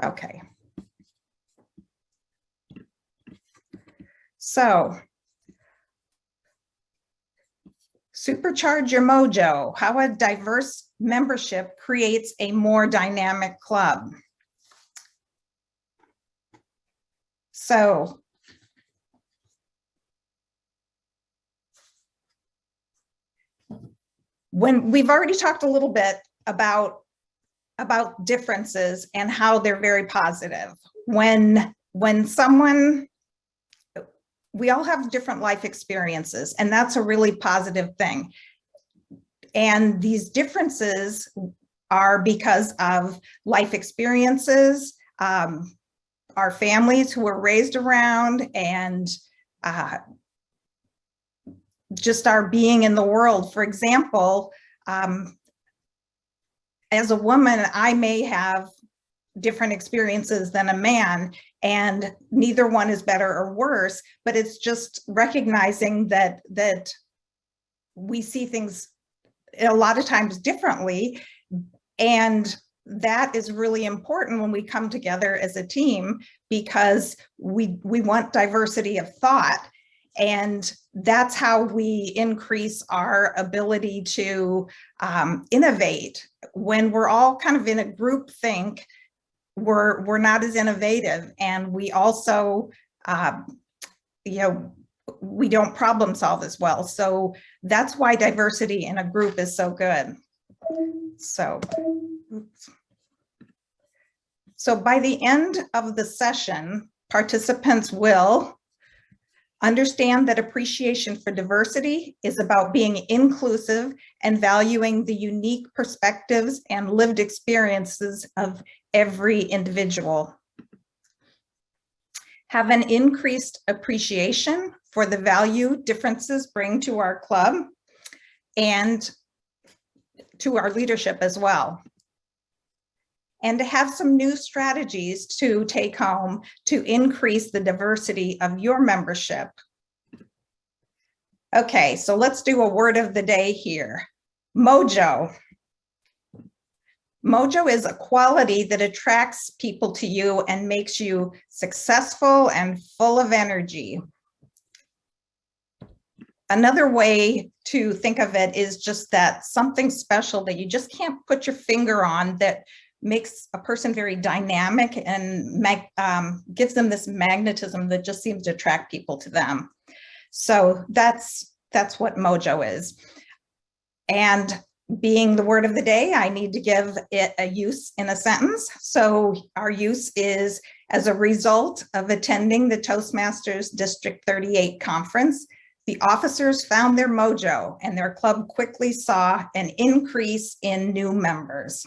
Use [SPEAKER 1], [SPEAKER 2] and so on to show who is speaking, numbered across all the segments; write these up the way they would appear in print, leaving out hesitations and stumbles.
[SPEAKER 1] Okay. So, supercharge your mojo, how a diverse membership creates a more dynamic club. So, when we've already talked a little bit about differences and how they're very positive. When someone, we all have different life experiences, and that's a really positive thing. And these differences are because of life experiences, our families who were raised around, and just our being in the world. For example, as a woman, I may have different experiences than a man, and neither one is better or worse, but it's just recognizing that we see things a lot of times differently. And that is really important when we come together as a team, because we want diversity of thought. And that's how we increase our ability to innovate. When we're all kind of in a group think, we're not as innovative, and we also, we don't problem solve as well. So that's why diversity in a group is so good. So by the end of the session, participants will understand that appreciation for diversity is about being inclusive and valuing the unique perspectives and lived experiences of every individual. Have an increased appreciation for the value differences bring to our club and to our leadership as well. And to have some new strategies to take home to increase the diversity of your membership. Okay, so let's do a word of the day here. Mojo. Mojo is a quality that attracts people to you and makes you successful and full of energy. Another way to think of it is just that something special that you just can't put your finger on that makes a person very dynamic and gives them this magnetism that just seems to attract people to them. So that's what Mojo is. And being the word of the day, I need to give it a use in a sentence. So our use is, as a result of attending the Toastmasters District 38 conference, the officers found their mojo and their club quickly saw an increase in new members.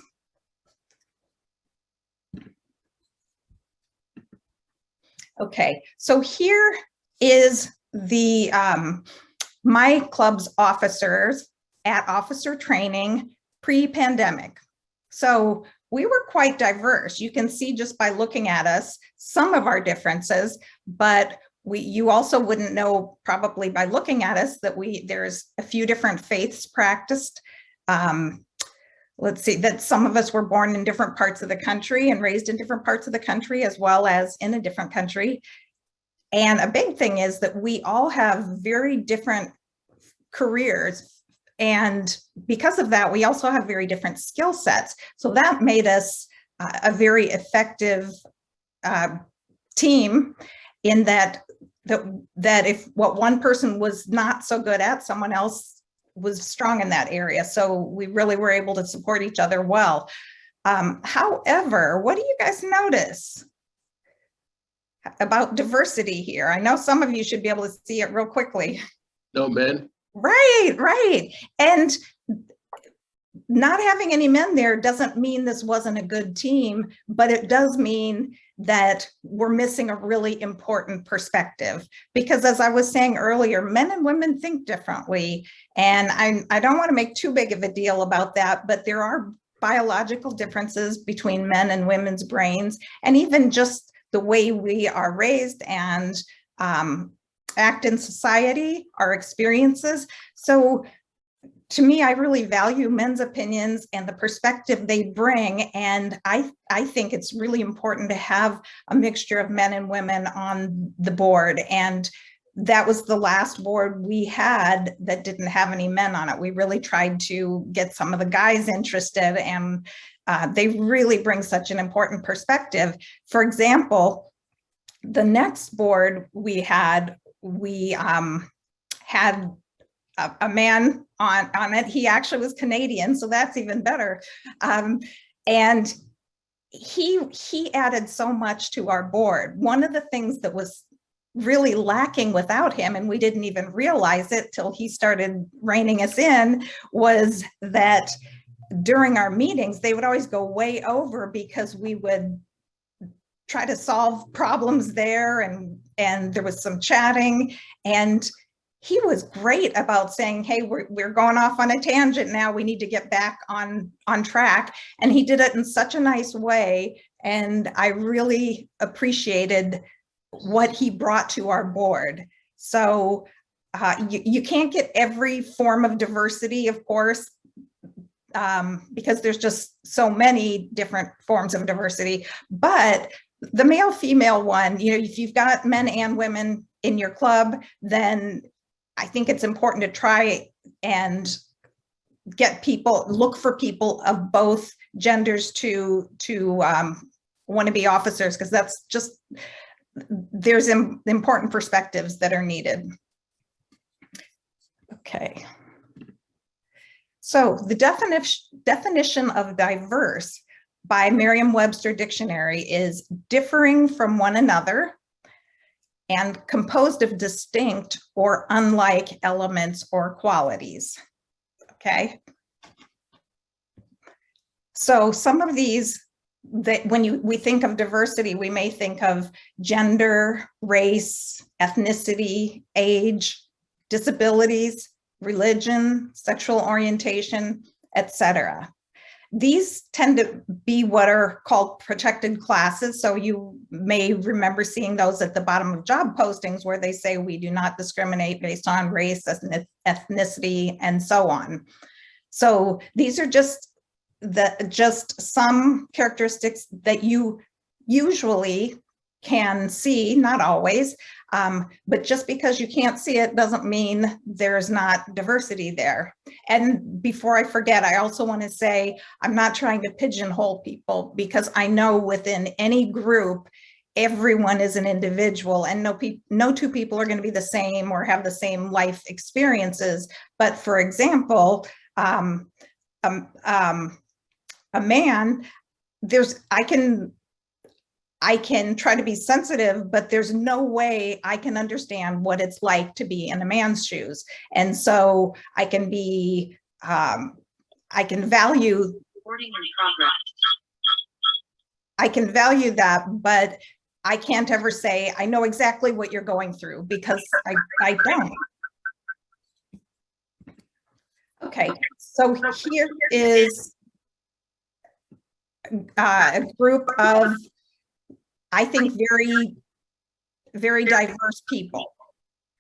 [SPEAKER 1] Okay, so here is the my club's officers at officer training pre-pandemic. So we were quite diverse. You can see just by looking at us some of our differences, but you also wouldn't know probably by looking at us that there's a few different faiths practiced. Let's see, that some of us were born in different parts of the country and raised in different parts of the country, as well as in a different country. And a big thing is that we all have very different careers. And because of that, we also have very different skill sets. So that made us a very effective team, in that if what one person was not so good at, someone else was strong in that area. So we really were able to support each other well. However, what do you guys notice about diversity here? I know some of you should be able to see it real quickly.
[SPEAKER 2] No men.
[SPEAKER 1] Right. And not having any men there doesn't mean this wasn't a good team, but it does mean that we're missing a really important perspective. Because as I was saying earlier, men and women think differently. And I don't want to make too big of a deal about that, but there are biological differences between men and women's brains, and even just the way we are raised and act in society, our experiences. So to me, I really value men's opinions and the perspective they bring. And I think it's really important to have a mixture of men and women on the board. And that was the last board we had that didn't have any men on it. We really tried to get some of the guys interested, and they really bring such an important perspective. For example, the next board we had had a man on it. He actually was Canadian, so that's even better. And he added so much to our board. One of the things that was really lacking without him, and we didn't even realize it till he started reining us in, was that during our meetings, they would always go way over because we would try to solve problems there, and there was some chatting, and he was great about saying, hey, we're going off on a tangent now, we need to get back on track. And he did it in such a nice way, and I really appreciated what he brought to our board. So you can't get every form of diversity, of course, because there's just so many different forms of diversity. But the male-female one, if you've got men and women in your club, then I think it's important to try and look for people of both genders to want to be officers, because that's just, there's important perspectives that are needed. Okay. So the definition of diverse by Merriam-Webster Dictionary is differing from one another and composed of distinct or unlike elements or qualities. Okay. So some of these, that when we think of diversity, we may think of gender, race, ethnicity, age, disabilities, religion, sexual orientation, etc. These tend to be what are called protected classes. So you may remember seeing those at the bottom of job postings where they say we do not discriminate based on race, ethnicity, and so on. So these are just some characteristics that you usually can see, not always, but just because you can't see it doesn't mean there's not diversity there. And before I forget, I also want to say I'm not trying to pigeonhole people, because I know within any group, everyone is an individual, and no two people are going to be the same or have the same life experiences. But for example, a man, I can try to be sensitive, but there's no way I can understand what it's like to be in a man's shoes. And so I can be, I can value that, but I can't ever say, I know exactly what you're going through, because I don't. Okay, so here is a group of, I think, very, very diverse people.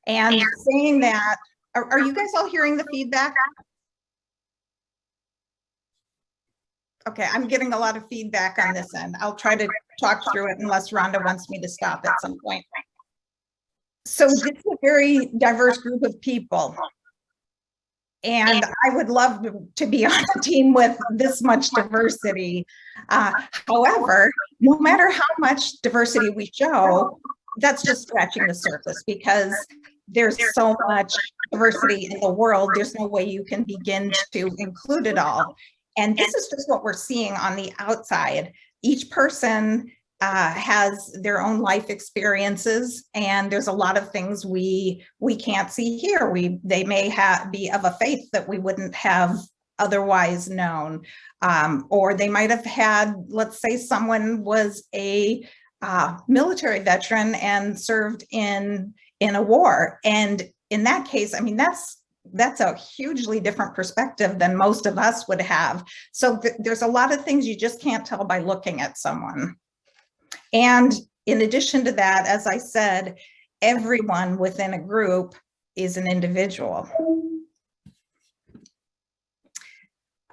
[SPEAKER 1] And saying that, are you guys all hearing the feedback? Okay, I'm getting a lot of feedback on this end. I'll try to talk through it unless Rhonda wants me to stop at some point. So this is a very diverse group of people. And I would love to be on a team with this much diversity. However, no matter how much diversity we show, that's just scratching the surface, because there's so much diversity in the world. There's no way you can begin to include it all. And this is just what we're seeing on the outside. Each person has their own life experiences, and there's a lot of things we can't see here. They may be of a faith that we wouldn't have otherwise known, or they might have had, let's say someone was a military veteran and served in a war, and in that case, I mean, that's a hugely different perspective than most of us would have. So there's a lot of things you just can't tell by looking at someone. And in addition to that, as I said, everyone within a group is an individual.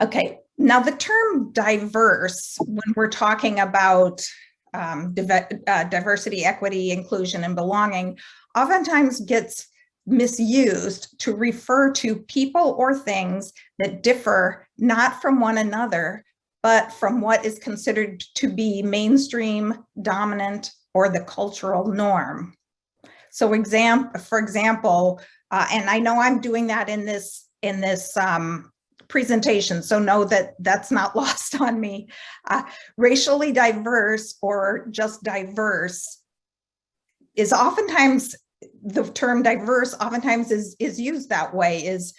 [SPEAKER 1] Okay, now the term diverse, when we're talking about diversity, equity, inclusion, and belonging, oftentimes gets misused to refer to people or things that differ not from one another, but from what is considered to be mainstream, dominant, or the cultural norm. So for example, and I know I'm doing that in this presentation, so know that that's not lost on me. Racially diverse or just diverse is oftentimes, the term diverse oftentimes is used that way, is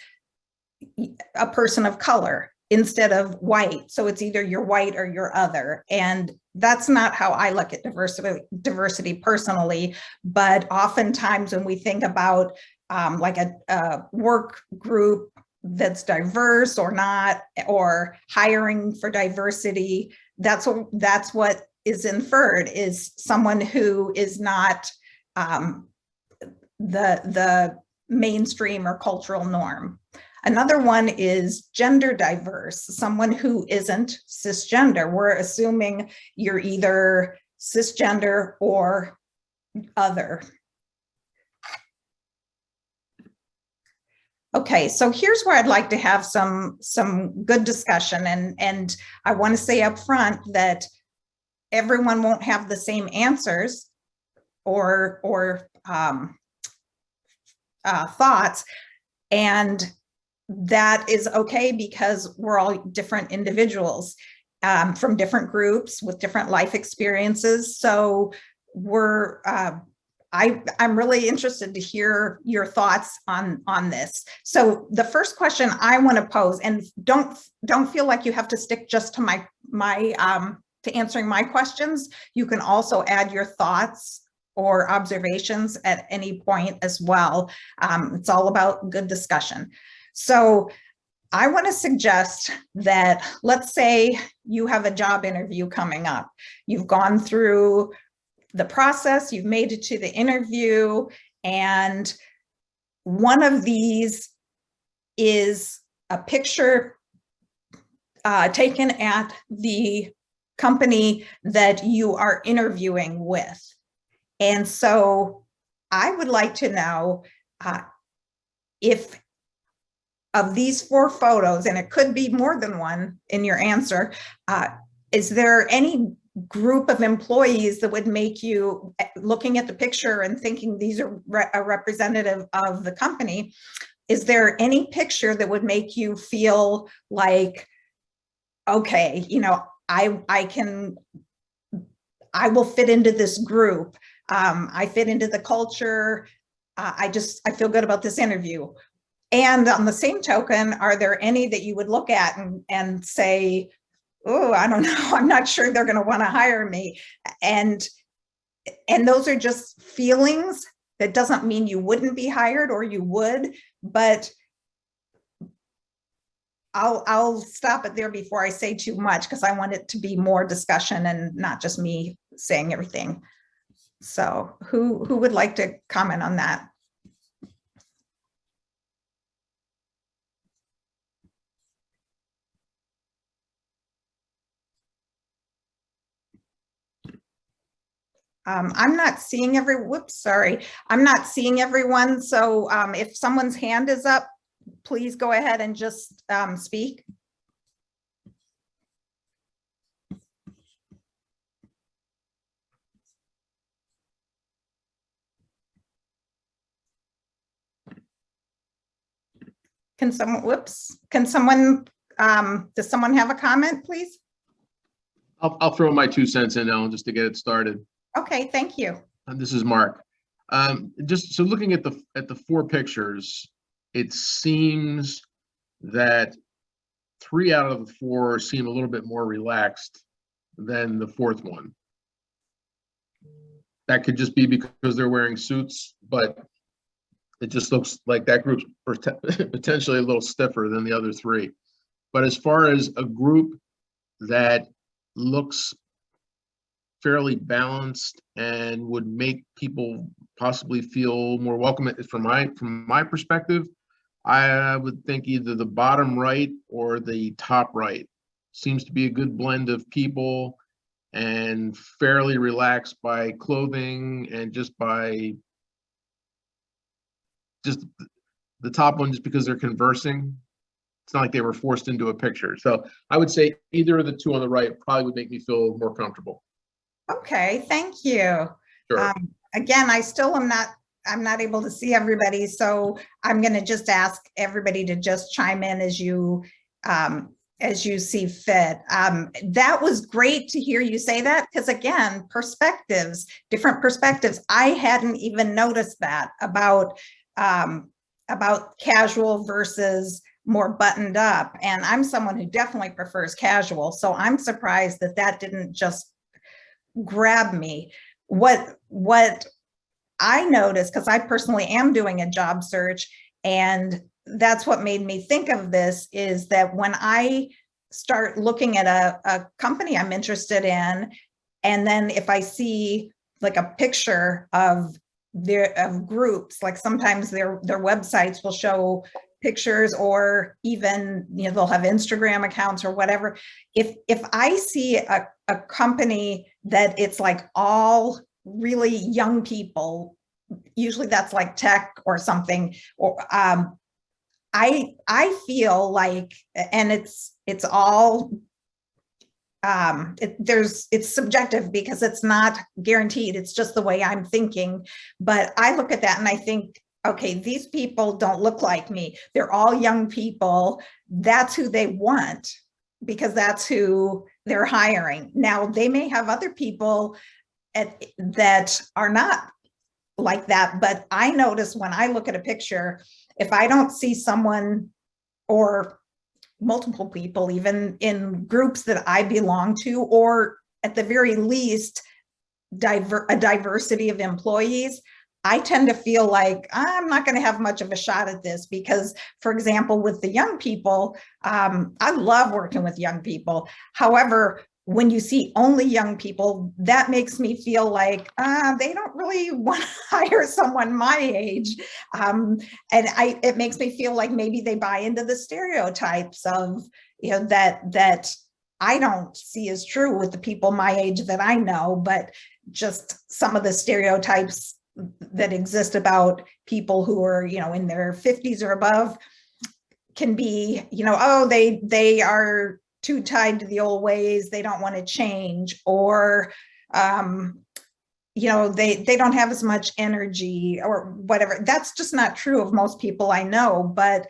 [SPEAKER 1] a person of color instead of white. So it's either you're white or you're other. And that's not how I look at diversity personally. But oftentimes when we think about like a work group that's diverse or not, or hiring for diversity, that's what is inferred, is someone who is not the mainstream or cultural norm. Another one is gender diverse, someone who isn't cisgender. We're assuming you're either cisgender or other. Okay, so here's where I'd like to have some good discussion, and I want to say up front that everyone won't have the same answers or thoughts, and that is okay, because we're all different individuals from different groups with different life experiences. So I'm really interested to hear your thoughts on this. So the first question I want to pose, and don't feel like you have to stick just to my to answering my questions. You can also add your thoughts or observations at any point as well. It's all about good discussion. So I want to suggest that, let's say you have a job interview coming up. You've gone through the process, you've made it to the interview, and one of these is a picture taken at the company that you are interviewing with. And so I would like to know if of these 4 photos, and it could be more than one in your answer, is there any group of employees that would make you, looking at the picture and thinking these are a representative of the company, is there any picture that would make you feel like, okay, you know, I will fit into this group. I fit into the culture. I feel good about this interview. And on the same token, are there any that you would look at and say, oh, I don't know, I'm not sure they're going to want to hire me? And those are just feelings. That doesn't mean you wouldn't be hired, or you would, but I'll stop it there before I say too much, because I want it to be more discussion and not just me saying everything. So who would like to comment on that? I'm not seeing I'm not seeing everyone. So if someone's hand is up, please go ahead and just speak. Can someone, does someone have a comment, please?
[SPEAKER 2] I'll throw my 2 cents in, Ellen, just to get it started.
[SPEAKER 1] Okay, thank you.
[SPEAKER 2] This is Mark. Just so looking at the 4 pictures, it seems that 3 out of the 4 seem a little bit more relaxed than the 4th one. That could just be because they're wearing suits, but it just looks like that group's potentially a little stiffer than the other 3. But as far as a group that looks fairly balanced and would make people possibly feel more welcome, from my perspective, I would think either the bottom right or the top right seems to be a good blend of people and fairly relaxed by clothing and just by just the top one, just because they're conversing. It's not like they were forced into a picture. So I would say either of the two on the right probably would make me feel more comfortable.
[SPEAKER 1] Okay, thank you.
[SPEAKER 2] Sure.
[SPEAKER 1] Again, I'm not able to see everybody, so I'm going to just ask everybody to just chime in as you see fit. That was great to hear you say that, because again, perspectives, different perspectives. I hadn't even noticed that about casual versus more buttoned up. And I'm someone who definitely prefers casual. So I'm surprised that that didn't just grab me. What I noticed, because I personally am doing a job search, and that's what made me think of this, is that when I start looking at a company I'm interested in, and then if I see like a picture of groups, like sometimes their websites will show pictures, or even they'll have Instagram accounts or whatever. If I see a company that it's like all really young people, usually that's like tech or something, or I feel like, and it's all it's subjective because it's not guaranteed. It's just the way I'm thinking. But I look at that and I think, okay, these people don't look like me. They're all young people. That's who they want, because that's who they're hiring. Now, they may have other people that are not like that, but I notice when I look at a picture, if I don't see someone or multiple people, even in groups that I belong to, or at the very least, a diversity of employees, I tend to feel like I'm not going to have much of a shot at this. Because, for example, with the young people, I love working with young people. However, when you see only young people, that makes me feel like they don't really want to hire someone my age. And it makes me feel like maybe they buy into the stereotypes of, that I don't see as true with the people my age that I know, but just some of the stereotypes that exist about people who are, in their 50s or above can be, oh, they are too tied to the old ways, they don't want to change, or they don't have as much energy or whatever. That's just not true of most people I know, but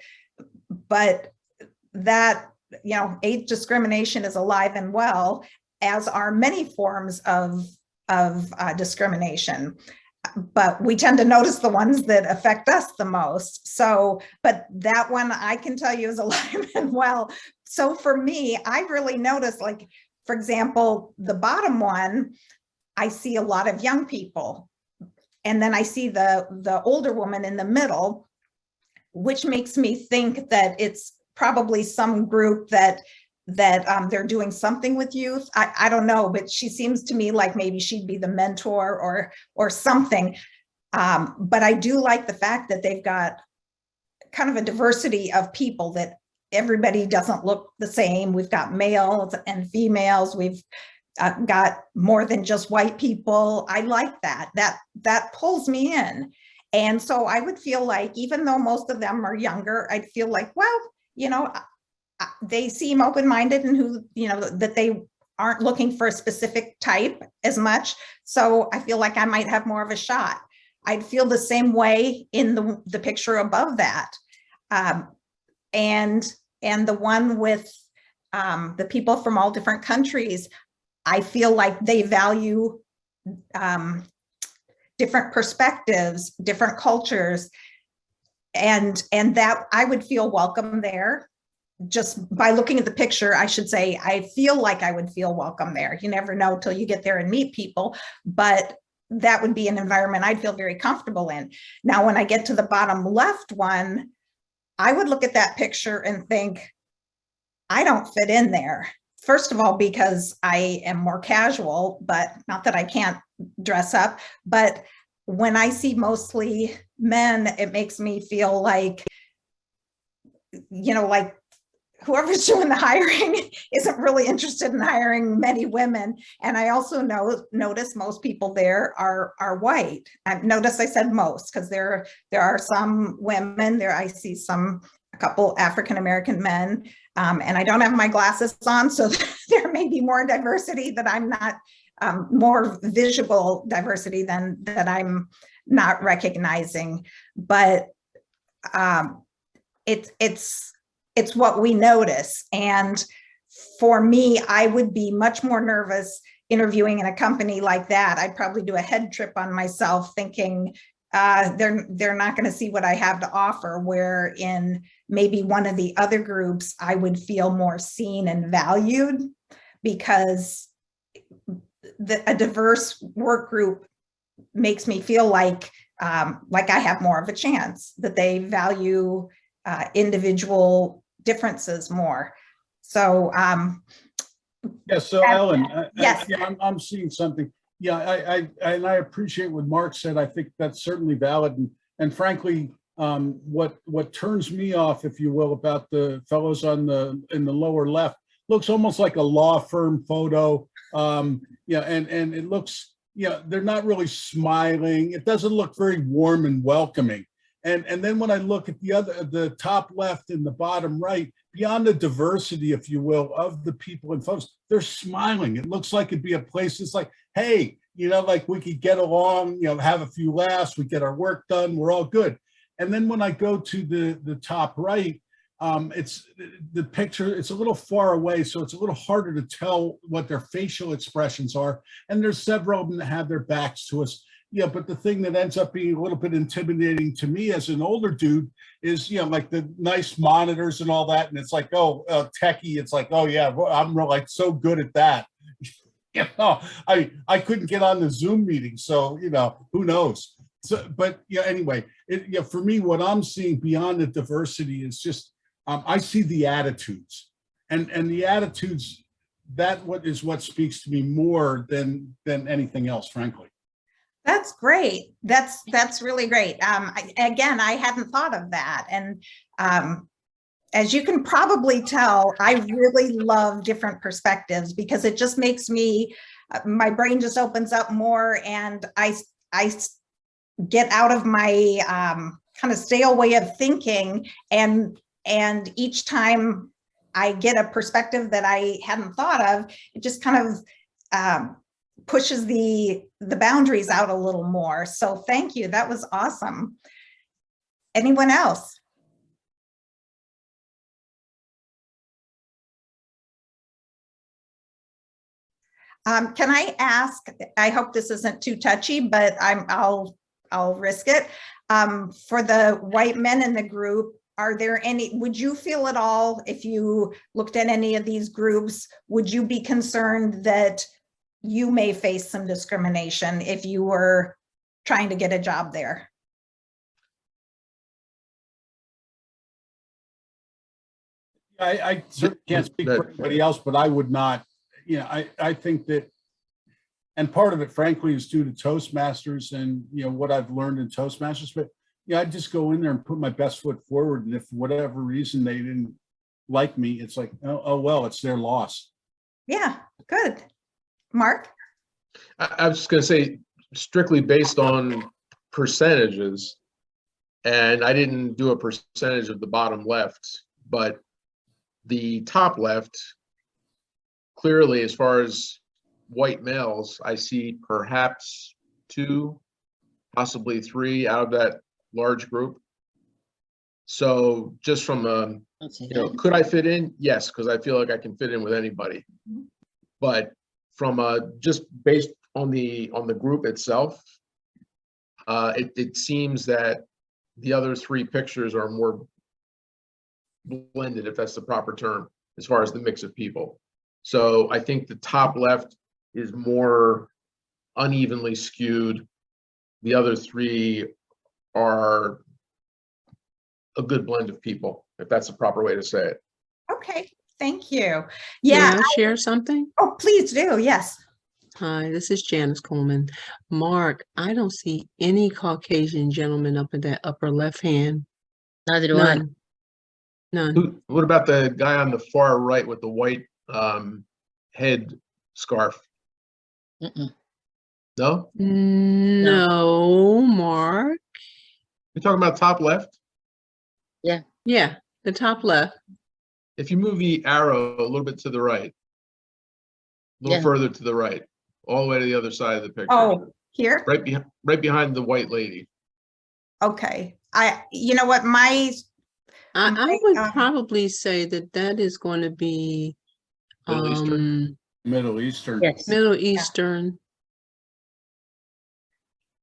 [SPEAKER 1] that, age discrimination is alive and well, as are many forms of discrimination. But we tend to notice the ones that affect us the most. So, but that one I can tell you is alive and well. So for me, I really notice, like, for example, the bottom one, I see a lot of young people. And then I see the older woman in the middle, which makes me think that it's probably some group that they're doing something with youth. I don't know, but she seems to me like maybe she'd be the mentor or something. But I do like the fact that they've got kind of a diversity of people, that everybody doesn't look the same. We've got males and females. We've got more than just white people. I like that. That pulls me in. And so I would feel like, even though most of them are younger, I'd feel like, well, they seem open-minded, and that they aren't looking for a specific type as much. So I feel like I might have more of a shot. I'd feel the same way in the picture above that. And the one with the people from all different countries, I feel like they value different perspectives, different cultures, and that I would feel welcome there. Just by looking at the picture, I should say, I feel like I would feel welcome there. You never know till you get there and meet people, but that would be an environment I'd feel very comfortable in. Now, when I get to the bottom left one, I would look at that picture and think, I don't fit in there. First of all, because I am more casual, but not that I can't dress up. But when I see mostly men, it makes me feel like like whoever's doing the hiring isn't really interested in hiring many women. And I also notice most people there are white. And notice I said most, because there are some women there. I see a couple African-American men, and I don't have my glasses on, so there may be more diversity that I'm not, more visible diversity than that I'm not recognizing. But it's what we notice. And for me, I would be much more nervous interviewing in a company like that. I'd probably do a head trip on myself thinking they're not going to see what I have to offer, where in maybe one of the other groups, I would feel more seen and valued, because a diverse work group makes me feel like I have more of a chance, that they value individual differences more. So
[SPEAKER 3] yeah, so Ellen,
[SPEAKER 1] yes.
[SPEAKER 3] I'm seeing something. Yeah, I appreciate what Mark said. I think that's certainly valid. And frankly, what turns me off, if you will, about the fellows in the lower left, looks almost like a law firm photo. Yeah, and it looks, they're not really smiling. It doesn't look very warm and welcoming. And then when I look at the top left and the bottom right, beyond the diversity, if you will, of the people and folks, they're smiling. It looks like it'd be a place that's like, hey, like we could get along, have a few laughs, we get our work done, we're all good. And then when I go to the top right, it's the picture, it's a little far away, so it's a little harder to tell what their facial expressions are. And there's several of them that have their backs to us. Yeah, but the thing that ends up being a little bit intimidating to me as an older dude is, like the nice monitors and all that. And it's like, techie. It's like, oh yeah, I'm like so good at that. I couldn't get on the Zoom meeting, so who knows. So, but anyway, for me, what I'm seeing beyond the diversity is just I see the attitudes, and the attitudes, what speaks to me more than anything else, frankly.
[SPEAKER 1] That's great. That's really great. I hadn't thought of that. And as you can probably tell, I really love different perspectives, because it just makes me, my brain just opens up more, and I get out of my kind of stale way of thinking. And each time I get a perspective that I hadn't thought of, it just kind of pushes the boundaries out a little more. So thank you. That was awesome. Anyone else? Can I ask, I hope this isn't too touchy, but I'll risk it. For the white men in the group, are there any, would you feel at all, if you looked at any of these groups, would you be concerned that you may face some discrimination if you were trying to get a job there?
[SPEAKER 3] I certainly can't speak for anybody else, but I would not, I think that, and part of it, frankly, is due to Toastmasters and, what I've learned in Toastmasters, but I just go in there and put my best foot forward. And if for whatever reason they didn't like me, it's like, oh well, it's their loss.
[SPEAKER 1] Yeah, good. Mark?
[SPEAKER 2] I was just going to say, strictly based on percentages, and I didn't do a percentage of the bottom left, but the top left, clearly, as far as white males, I see perhaps 2, possibly 3 out of that large group. So just from could I fit in? Yes, because I feel like I can fit in with anybody. But from just based on the group itself, it seems that the other 3 pictures are more blended, if that's the proper term, as far as the mix of people. So I think the top left is more unevenly skewed. The other 3 are a good blend of people, if that's the proper way to say it.
[SPEAKER 1] Okay, thank you. Yeah.
[SPEAKER 4] May I share something?
[SPEAKER 1] Oh, please do. Yes.
[SPEAKER 4] Hi, this is Janice Coleman. Mark, I don't see any Caucasian gentlemen up in that upper left hand.
[SPEAKER 5] Neither do I.
[SPEAKER 4] None. None.
[SPEAKER 2] What about the guy on the far right with the white head scarf?
[SPEAKER 5] Mm-mm.
[SPEAKER 2] No?
[SPEAKER 4] No, Mark.
[SPEAKER 2] You're talking about top left?
[SPEAKER 4] Yeah, the top left.
[SPEAKER 2] If you move the arrow a little bit to the right, a little
[SPEAKER 5] Yeah.
[SPEAKER 2] further to the right, all the way to the other side of the picture.
[SPEAKER 1] Oh, here?
[SPEAKER 2] Right behind the white lady.
[SPEAKER 1] Okay. You know what,
[SPEAKER 4] I would
[SPEAKER 1] um,
[SPEAKER 4] probably say that that is going to be
[SPEAKER 2] Middle Eastern?
[SPEAKER 3] Middle Eastern.
[SPEAKER 5] Yes.
[SPEAKER 4] Middle Eastern.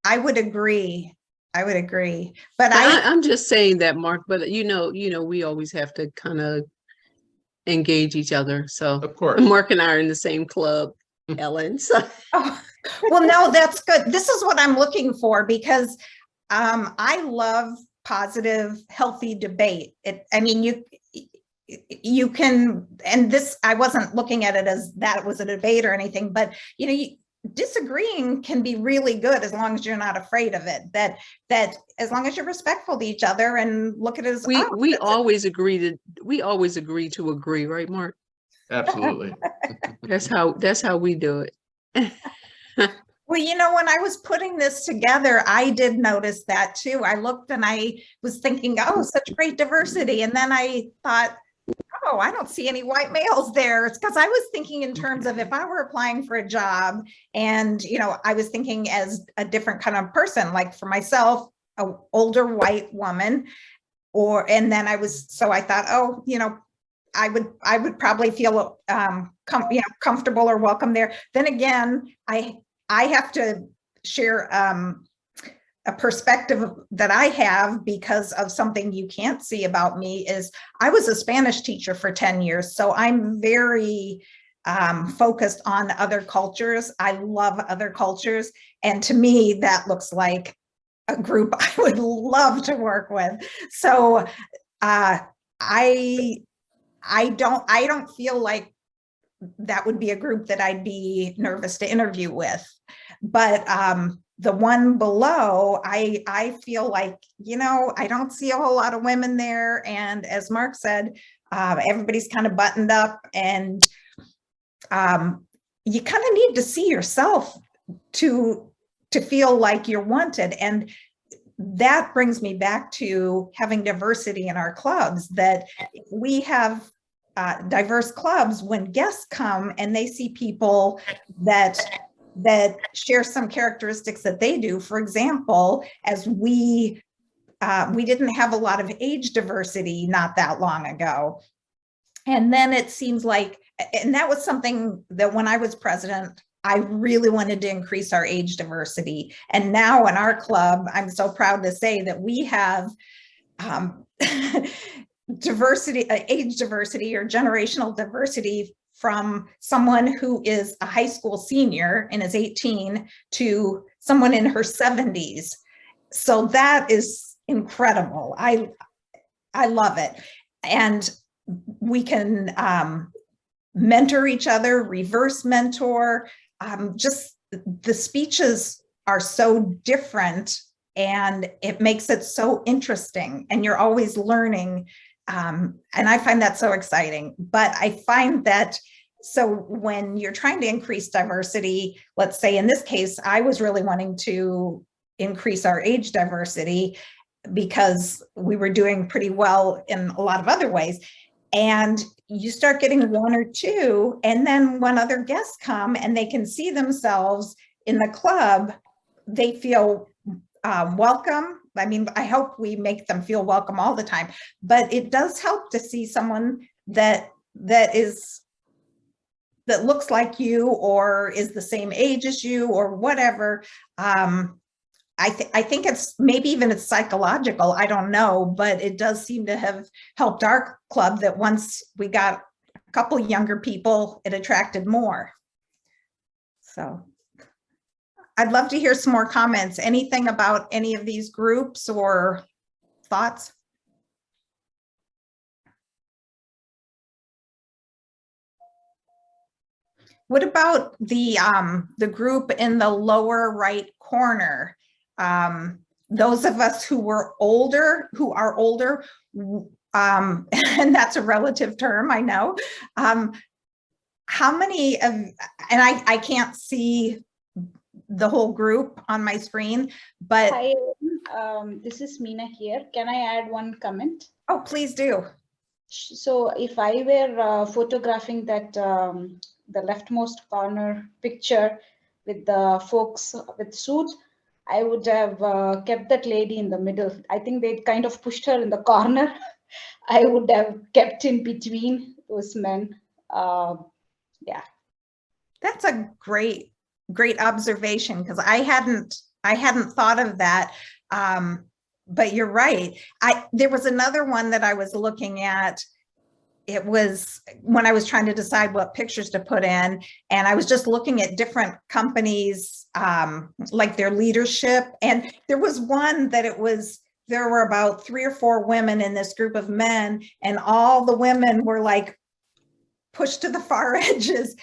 [SPEAKER 1] I would agree. But
[SPEAKER 4] I'm just saying that, Mark, but you know, we always have to kind of engage each other. So
[SPEAKER 2] Of course.
[SPEAKER 4] Mark and I are in the same club, Ellen. So
[SPEAKER 1] oh, well, no, that's good. This is what I'm looking for because I love positive, healthy debate. I mean, you can, and this, I wasn't looking at it as that it was a debate or anything, but disagreeing can be really good as long as you're not afraid of it. That as long as you're respectful to each other and look at it as
[SPEAKER 4] we always agree to agree, right, Mark?
[SPEAKER 2] Absolutely.
[SPEAKER 4] That's how we do it.
[SPEAKER 1] Well, when I was putting this together, I did notice that too. I looked and I was thinking, oh, such great diversity. And then I thought, oh, I don't see any white males there. It's because I was thinking in terms of if I were applying for a job and, I was thinking as a different kind of person, like for myself, an older white woman, and then so I thought, oh, I would probably feel comfortable or welcome there. Then again, I have to share a perspective that I have because of something you can't see about me is I was a Spanish teacher for 10 years. So I'm very focused on other cultures. I love other cultures. And to me, that looks like a group I would love to work with. So I don't feel like that would be a group that I'd be nervous to interview with. But the one below, I feel like, I don't see a whole lot of women there. And as Mark said, everybody's kind of buttoned up and you kind of need to see yourself to feel like you're wanted. And that brings me back to having diversity in our clubs, that we have diverse clubs. When guests come and they see people that share some characteristics that they do. For example, as we didn't have a lot of age diversity not that long ago. And then it seems like, and that was something that when I was president, I really wanted to increase our age diversity. And now in our club, I'm so proud to say that we have diversity, age diversity or generational diversity from someone who is a high school senior and is 18 to someone in her 70s. So that is incredible. I love it. And we can mentor each other, reverse mentor. Just the speeches are so different and it makes it so interesting and you're always learning. And I find that so exciting, but I find that so when you're trying to increase diversity, let's say in this case, I was really wanting to increase our age diversity because we were doing pretty well in a lot of other ways. And you start getting one or two, and then when other guests come and they can see themselves in the club, they feel welcome. I mean, I hope we make them feel welcome all the time, but it does help to see someone that looks like you or is the same age as you or whatever. I think it's maybe even it's psychological. I don't know, but it does seem to have helped our club that once we got a couple younger people, it attracted more. So I'd love to hear some more comments. Anything about any of these groups or thoughts? What about the group in the lower right corner? Those of us who are older, and that's a relative term, I know. How many of, and I can't see the whole group on my screen, but.
[SPEAKER 5] Hi, this is Meena here. Can I add one comment?
[SPEAKER 1] Oh, please do.
[SPEAKER 5] So if I were photographing that the leftmost corner picture with the folks with suits, I would have kept that lady in the middle. I think they kind of pushed her in the corner. I would have kept in between those men. Yeah.
[SPEAKER 1] That's a great observation, because I hadn't thought of that. But you're right. There was another one that I was looking at. It was when I was trying to decide what pictures to put in, and I was just looking at different companies, like their leadership. And there was one that there were about 3 or 4 women in this group of men, and all the women were like pushed to the far edges.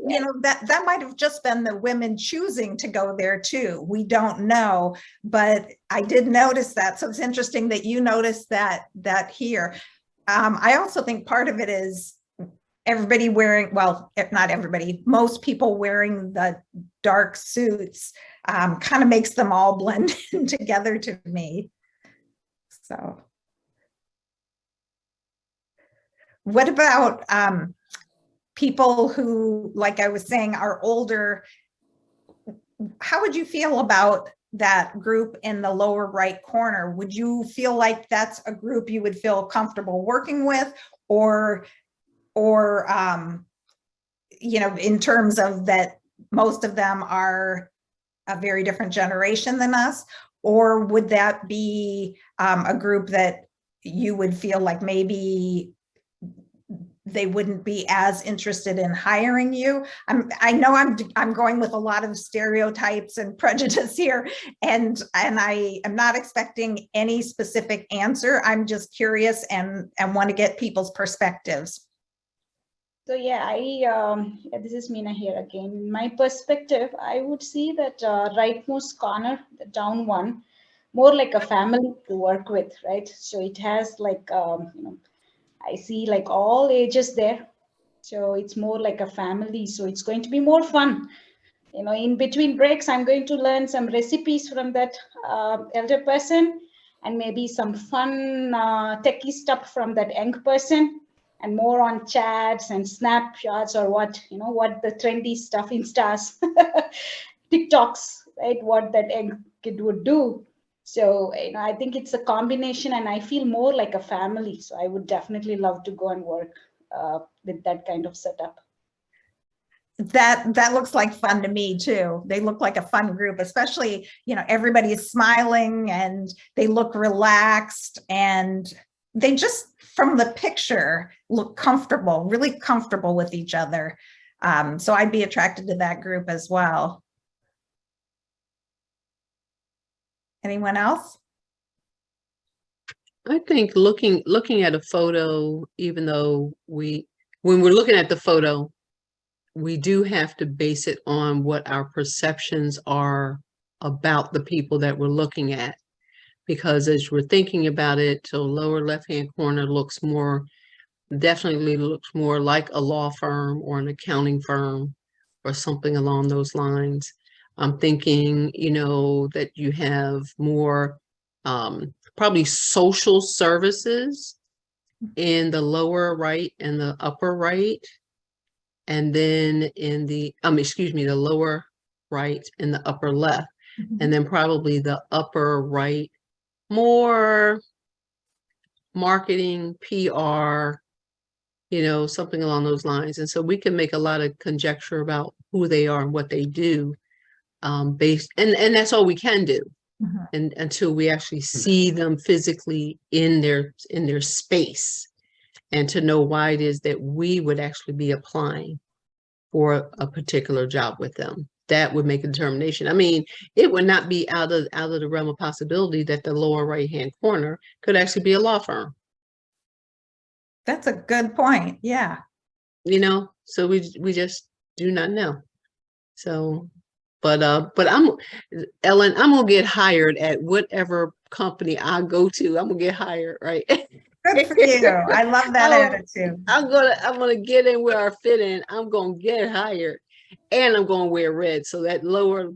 [SPEAKER 1] You know, that might have just been the women choosing to go there too. We don't know, but I did notice that. So it's interesting that you noticed that here. I also think part of it is everybody wearing, well, if not everybody, most people wearing the dark suits kind of makes them all blend in together to me. So what about people who, like I was saying, are older? How would you feel about that group in the lower right corner? Would you feel like that's a group you would feel comfortable working with, or you know, in terms of that most of them are a very different generation than us? Or would that be a group that you would feel like maybe they wouldn't be as interested in hiring you? I know I'm going with a lot of stereotypes and prejudice here, and I am not expecting any specific answer. I'm just curious and want to get people's perspectives.
[SPEAKER 5] So yeah, this is Meena here again. In my perspective, I would see that rightmost corner, the down one, more like a family to work with, right? So it has like, you know, I see like all ages there. So it's more like a family. So it's going to be more fun. You know, in between breaks, I'm going to learn some recipes from that elder person, and maybe some fun techie stuff from that young person, and more on chats and snapshots, or what, you know, what the trendy stuff, Instas, TikToks, right? What that young kid would do. So, you know, I think it's a combination, and I feel more like a family. So I would definitely love to go and work with that kind of setup.
[SPEAKER 1] That looks like fun to me too. They look like a fun group, especially, you know, everybody is smiling and they look relaxed, and they just, from the picture, look comfortable, really comfortable with each other. So I'd be attracted to that group as well. Anyone else?
[SPEAKER 4] I think looking at a photo, even though when we're looking at the photo, we do have to base it on what our perceptions are about the people that we're looking at. Because as we're thinking about it, the lower left-hand corner definitely looks more like a law firm or an accounting firm or something along those lines. I'm thinking, you know, that you have more probably social services in the lower right and the upper right. And then in the, the lower right and the upper left.
[SPEAKER 1] Mm-hmm.
[SPEAKER 4] And then probably the upper right, more marketing, PR, you know, something along those lines. And so we can make a lot of conjecture about who they are and what they do, based, and that's all we can do.
[SPEAKER 1] Mm-hmm.
[SPEAKER 4] And until we actually see them physically in their space, and to know why it is that we would actually be applying for a particular job with them. That would make a determination. I mean, it would not be out of the realm of possibility that the lower right-hand corner could actually be a law firm.
[SPEAKER 1] That's a good point. Yeah.
[SPEAKER 4] You know, so we just do not know. So, but Ellen, I'm gonna get hired at whatever company I go to. I'm gonna get hired, right?
[SPEAKER 1] Good for you. I love that
[SPEAKER 4] Oh,
[SPEAKER 1] attitude.
[SPEAKER 4] I'm gonna get in where I fit in. I'm gonna get hired, and I'm gonna wear red. So that lower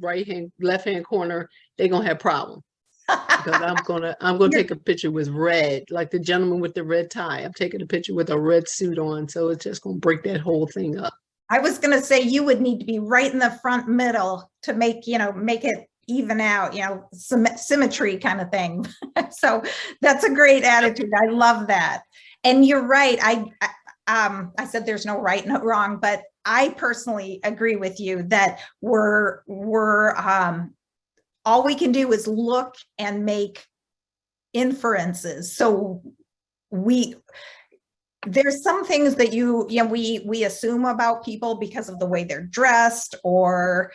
[SPEAKER 4] left hand corner, they're gonna have problem because I'm gonna take a picture with red, like the gentleman with the red tie. I'm taking a picture with a red suit on, so it's just gonna break that whole thing up.
[SPEAKER 1] I was going to say you would need to be right in the front middle to make it even out, symmetry kind of thing. So that's a great attitude. I love that. And you're right. I said there's no right, no wrong, but I personally agree with you that we're all we can do is look and make inferences. So there's some things that we assume about people because of the way they're dressed or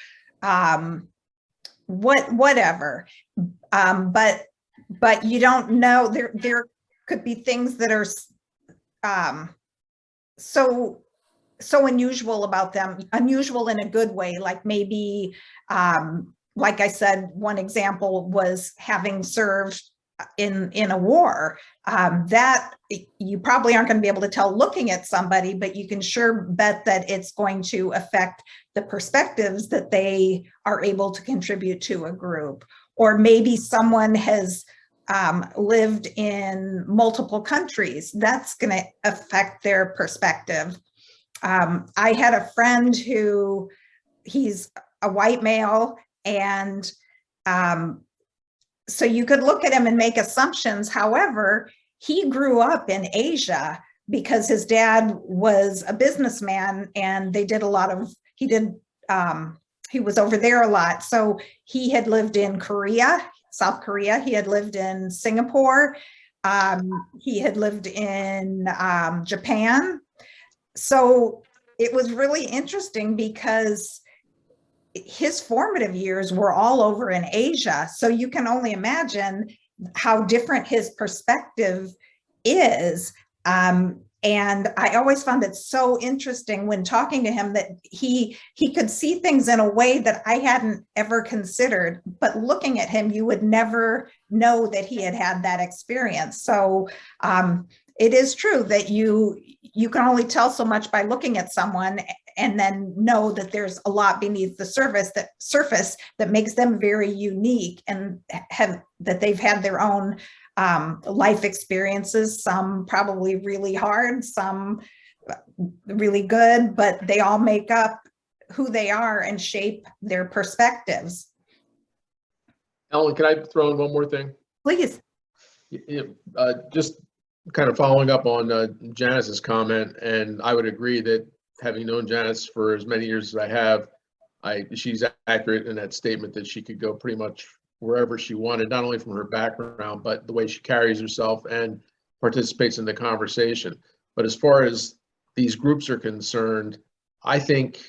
[SPEAKER 1] whatever. But you don't know, there could be things that are so unusual about them, unusual in a good way, like maybe like I said, one example was having served in a war. That you probably aren't going to be able to tell looking at somebody, but you can sure bet that it's going to affect the perspectives that they are able to contribute to a group. Or maybe someone has lived in multiple countries. That's going to affect their perspective. I had a friend who, he's a white male, and so you could look at him and make assumptions. However, he grew up in Asia because his dad was a businessman and they did he was over there a lot. So he had lived in South Korea. He had lived in Singapore. He had lived in Japan. So it was really interesting because his formative years were all over in Asia. So you can only imagine how different his perspective is. And I always found it so interesting when talking to him that he could see things in a way that I hadn't ever considered, but looking at him, you would never know that he had had that experience. So it is true that you can only tell so much by looking at someone and then know that there's a lot beneath the surface that makes them very unique and that they've had their own life experiences, some probably really hard, some really good, but they all make up who they are and shape their perspectives.
[SPEAKER 2] Ellen, can I throw in one more thing?
[SPEAKER 1] Please.
[SPEAKER 2] Just kind of following up on Janice's comment, and I would agree that having known Janice for as many years as I have, she's accurate in that statement that she could go pretty much wherever she wanted, not only from her background, but the way she carries herself and participates in the conversation. But as far as these groups are concerned, I think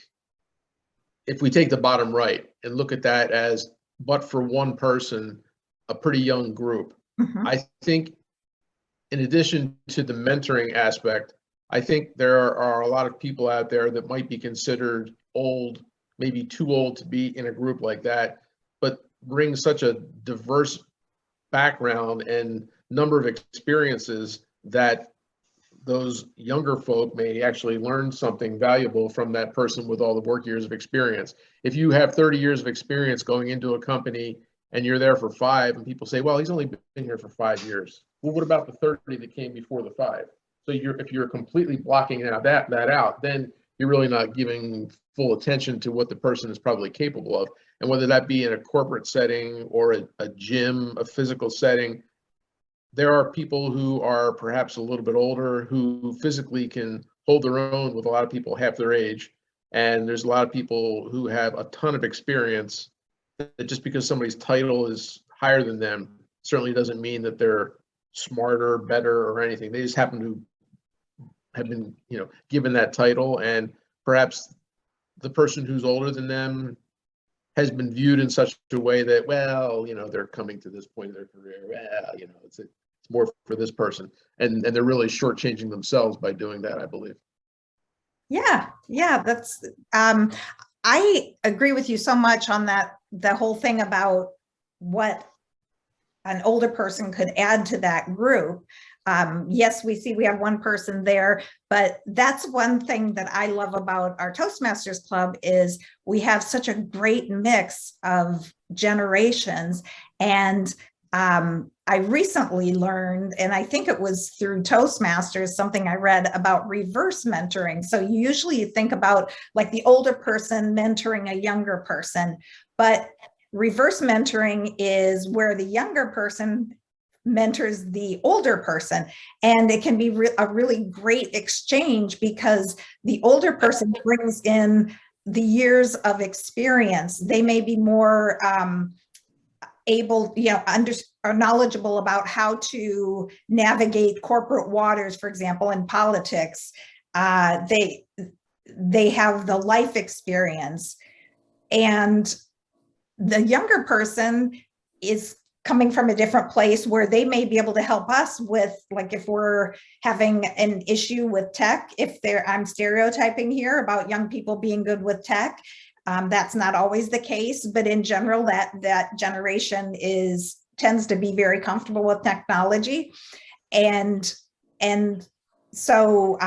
[SPEAKER 2] if we take the bottom right and look at that as, but for one person, a pretty young group, I think in addition to the mentoring aspect, I think there are a lot of people out there that might be considered old, maybe too old to be in a group like that, but bring such a diverse background and number of experiences that those younger folk may actually learn something valuable from that person with all the work years of experience. If you have 30 years of experience going into a company and you're there for 5 and people say, well, he's only been here for 5 years. Well, what about the 30 that came before the 5? So if you're completely blocking out that out, then you're really not giving full attention to what the person is probably capable of. And whether that be in a corporate setting or a gym, a physical setting, there are people who are perhaps a little bit older who physically can hold their own with a lot of people half their age. And there's a lot of people who have a ton of experience that just because somebody's title is higher than them certainly doesn't mean that they're smarter, better, or anything. They just happen to have been, given that title, and perhaps the person who's older than them has been viewed in such a way that, well, they're coming to this point in their career. Well, it's more for this person, and they're really shortchanging themselves by doing that, I believe.
[SPEAKER 1] Yeah, that's I agree with you so much on that, the whole thing about what an older person could add to that group. Yes, we have one person there, but that's one thing that I love about our Toastmasters Club is we have such a great mix of generations. And I recently learned, and I think it was through Toastmasters, something I read about reverse mentoring. So usually you think about like the older person mentoring a younger person, but reverse mentoring is where the younger person mentors the older person. And it can be a really great exchange because the older person brings in the years of experience. They may be more able, are knowledgeable about how to navigate corporate waters, for example, in politics. They have the life experience. And the younger person is coming from a different place where they may be able to help us with, like, if we're having an issue with tech, I'm stereotyping here about young people being good with tech. That's not always the case, but in general, that generation tends to be very comfortable with technology. And so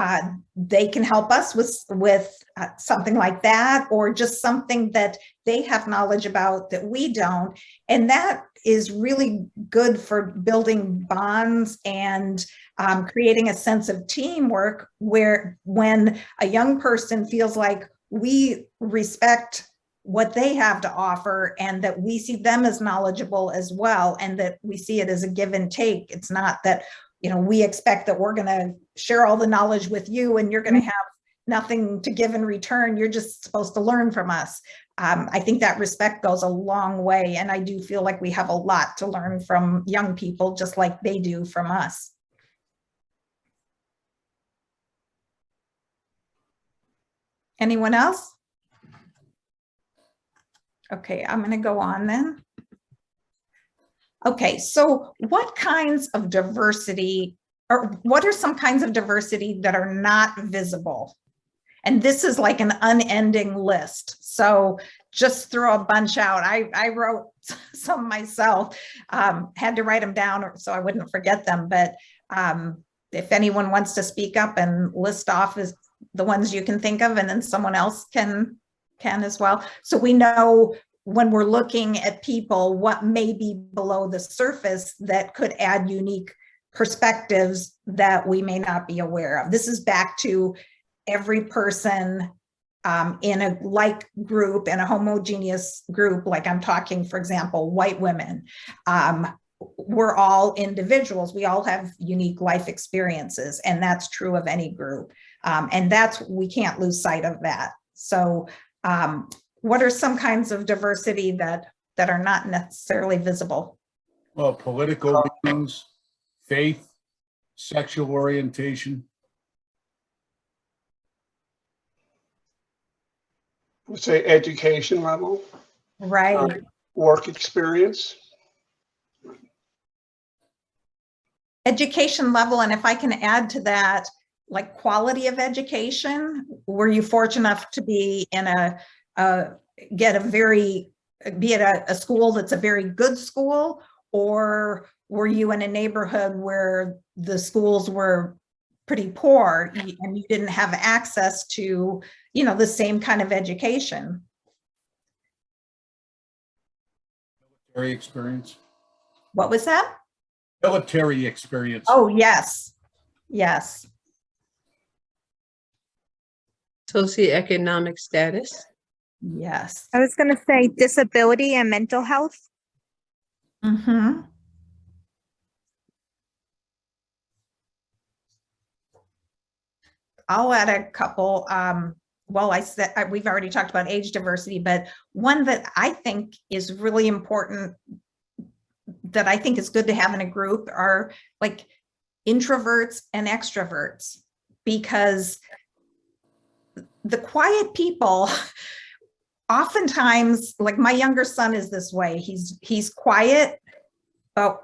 [SPEAKER 1] they can help us with something like that, or just something that they have knowledge about that we don't. And that is really good for building bonds and creating a sense of teamwork, where when a young person feels like we respect what they have to offer and that we see them as knowledgeable as well, and that we see it as a give and take. It's not that, we expect that we're going to share all the knowledge with you and you're going to have nothing to give in return. You're just supposed to learn from us. I think that respect goes a long way. And I do feel like we have a lot to learn from young people, just like they do from us. Anyone else? Okay, I'm going to go on then. Okay, so what kinds of diversity, or what are some kinds of diversity that are not visible? And this is like an unending list. So just throw a bunch out. I wrote some myself, had to write them down so I wouldn't forget them. But if anyone wants to speak up and list off as the ones you can think of, and then someone else can as well. So we know when we're looking at people, what may be below the surface that could add unique perspectives that we may not be aware of. This is back to every person in a like group, in a homogeneous group, like I'm talking, for example, white women. We're all individuals. We all have unique life experiences, and that's true of any group. And we can't lose sight of that. So what are some kinds of diversity that are not necessarily visible?
[SPEAKER 3] Well, political leanings, faith, sexual orientation.
[SPEAKER 6] I would say education level,
[SPEAKER 1] Right.
[SPEAKER 6] work experience.
[SPEAKER 1] Education level, and if I can add to that, like quality of education. Were you fortunate enough to be in be at a school that's a very good school, or were you in a neighborhood where the schools were pretty poor and you didn't have access to, the same kind of education?
[SPEAKER 3] Military experience.
[SPEAKER 1] What was that?
[SPEAKER 3] Military experience.
[SPEAKER 1] Oh, yes. Yes.
[SPEAKER 4] Socioeconomic status.
[SPEAKER 1] Yes.
[SPEAKER 7] I was going to say disability and mental health.
[SPEAKER 1] Mm-hmm. I'll add a couple. Well, I said we've already talked about age diversity, but one that I think is really important, that I think is good to have in a group, are like introverts and extroverts, because the quiet people, oftentimes, like my younger son is this way. He's quiet, but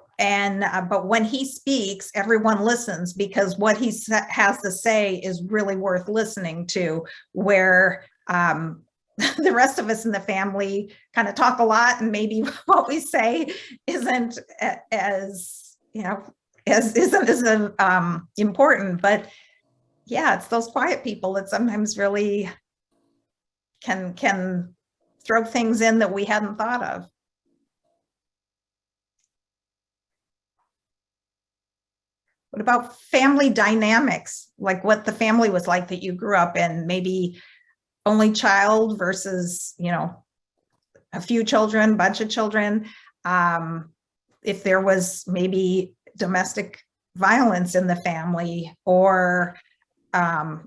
[SPEAKER 1] when he speaks, everyone listens, because what he has to say is really worth listening to, where the rest of us in the family kind of talk a lot, and maybe what we say isn't as isn't as important, but yeah, it's those quiet people that sometimes really can throw things in that we hadn't thought of. What about family dynamics? Like what the family was like that you grew up in, maybe only child versus, you know, a few children, bunch of children. If there was maybe domestic violence in the family, or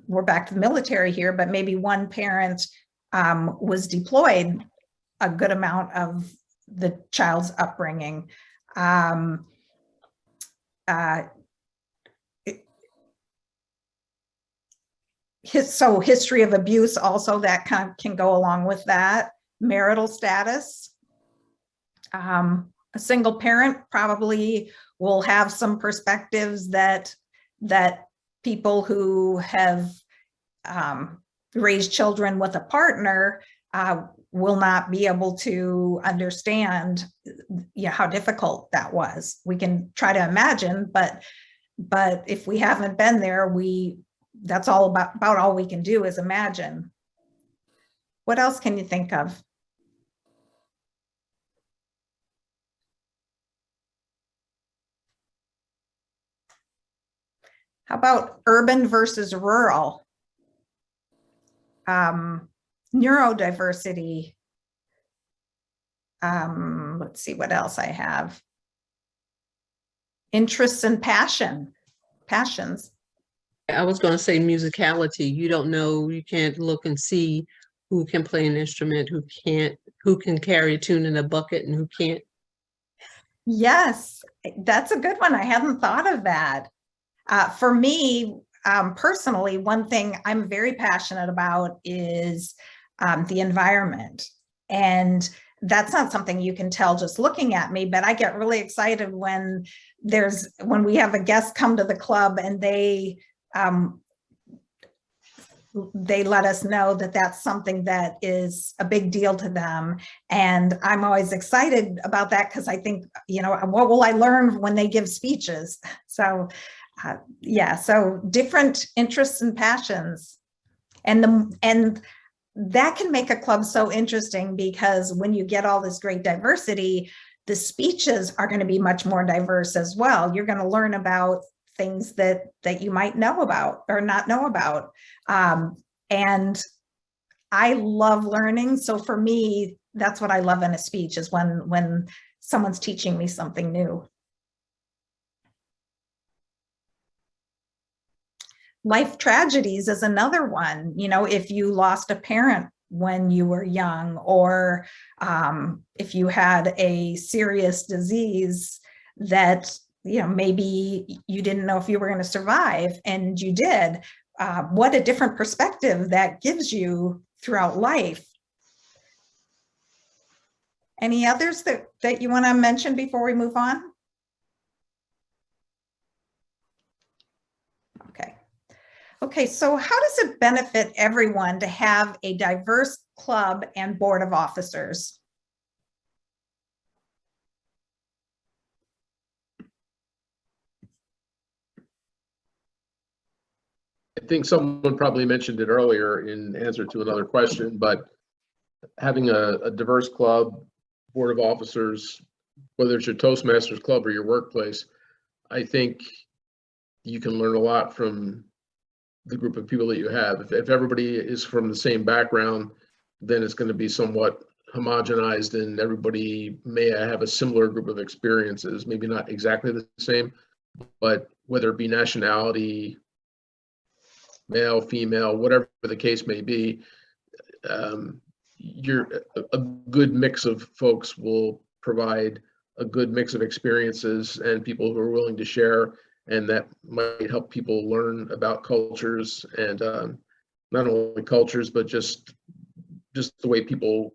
[SPEAKER 1] we're back to the military here, but maybe one parent was deployed a good amount of the child's upbringing. So history of abuse also, that can go along with that. Marital status. A single parent probably will have some perspectives that people who have raised children with a partner will not be able to understand, you know, how difficult that was. We can try to imagine, but if we haven't been there, that's all about all we can do is imagine. What else can you think of? How about urban versus rural? Neurodiversity. Let's see what else I have. Interests and passions.
[SPEAKER 4] I was going to say musicality. You don't know, you can't look and see who can play an instrument, who can't, who can carry a tune in a bucket and who can't.
[SPEAKER 1] Yes, that's a good one. I hadn't thought of that. For me, personally, one thing I'm very passionate about is the environment. And that's not something you can tell just looking at me, but I get really excited when we have a guest come to the club and they let us know that that's something that is a big deal to them. And I'm always excited about that because I think, you know, what will I learn when they give speeches? So yeah, so different interests and passions. And that can make a club so interesting because when you get all this great diversity, the speeches are going to be much more diverse as well. You're going to learn about things that you might know about or not know about. And I love learning. So for me, that's what I love in a speech is when someone's teaching me something new. Life tragedies is another one. You know, if you lost a parent when you were young, or if you had a serious disease that, you know, maybe you didn't know if you were going to survive and you did, what a different perspective that gives you throughout life. Any others that you want to mention before we move on? Okay, so how does it benefit everyone to have a diverse club and board of officers?
[SPEAKER 2] I think someone probably mentioned it earlier in answer to another question, but having a diverse club, board of officers, whether it's your Toastmasters club or your workplace, I think you can learn a lot from the group of people that you have. If everybody is from the same background, then it's going to be somewhat homogenized and everybody may have a similar group of experiences, maybe not exactly the same, but whether it be nationality, male, female, whatever the case may be, a good mix of folks will provide a good mix of experiences and people who are willing to share, and that might help people learn about cultures and not only cultures, but just the way the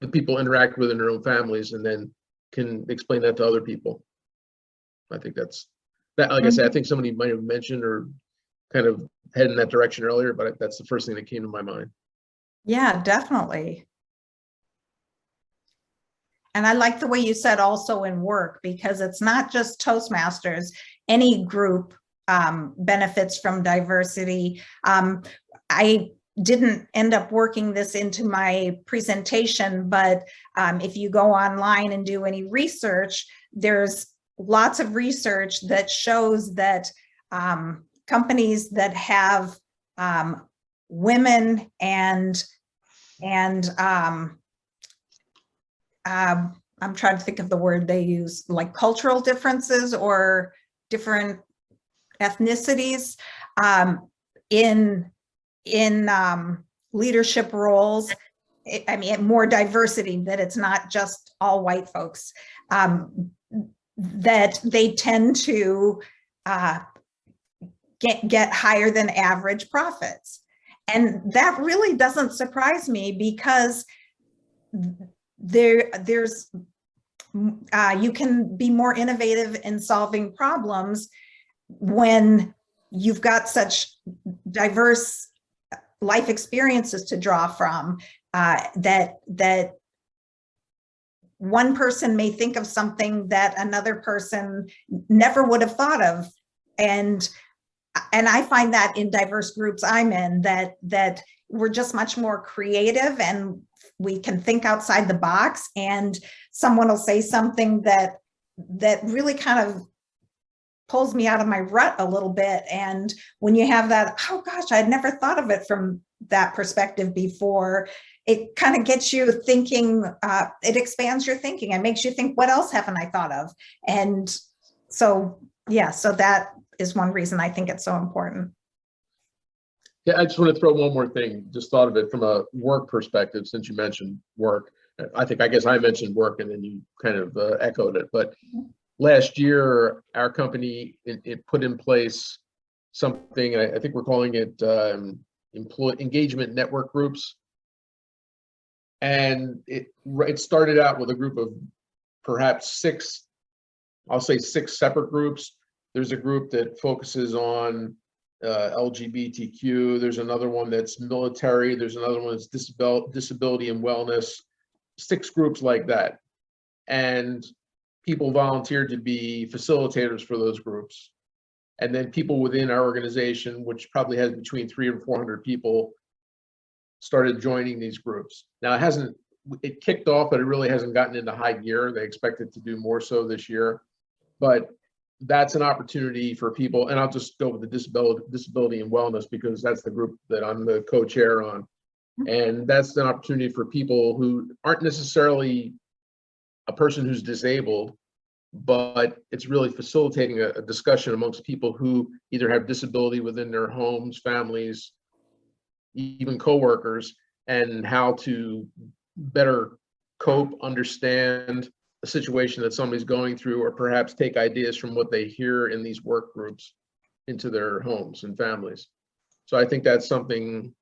[SPEAKER 2] people interact within their own families, and then can explain that to other people. I think that's that. Like I said, I think somebody might have mentioned or kind of head in that direction earlier, but that's the first thing that came to my mind.
[SPEAKER 1] Yeah, definitely. And I like the way you said also in work, because it's not just Toastmasters. Any group benefits from diversity. I didn't end up working this into my presentation, but if you go online and do any research, there's lots of research that shows that companies that have women and I'm trying to think of the word they use, like cultural differences or different ethnicities in leadership roles. I mean, more diversity, that it's not just all white folks, that they tend to get higher than average profits. And that really doesn't surprise me, because there's you can be more innovative in solving problems when you've got such diverse life experiences to draw from, that one person may think of something that another person never would have thought of. And I find that in diverse groups I'm in, that we're just much more creative and we can think outside the box, and someone will say something that really kind of pulls me out of my rut a little bit. And when you have that, oh gosh, I'd never thought of it from that perspective before, it kind of gets you thinking, it expands your thinking and makes you think, what else haven't I thought of? And so, yeah, so that is one reason I think it's so important.
[SPEAKER 2] Yeah, I just want to throw one more thing. Just thought of it from a work perspective, since you mentioned work. I guess I mentioned work and then you kind of echoed it. But last year, our company it put in place something, I think we're calling it employee engagement network groups. And it started out with a group of perhaps six, I'll say six separate groups. There's a group that focuses on LGBTQ. There's another one that's military. There's another one that's disability and wellness. 6 groups like that. And people volunteered to be facilitators for those groups. And then people within our organization, which probably has between 300 and 400 people, started joining these groups. Now it kicked off, but it really hasn't gotten into high gear. They expect it to do more so this year. But that's an opportunity for people, and I'll just go with the disability and wellness because that's the group that I'm the co-chair on. And that's an opportunity for people who aren't necessarily a person who's disabled, but it's really facilitating a discussion amongst people who either have disability within their homes, families, even coworkers, and how to better cope, understand a situation that somebody's going through, or perhaps take ideas from what they hear in these work groups into their homes and families. So I think that's something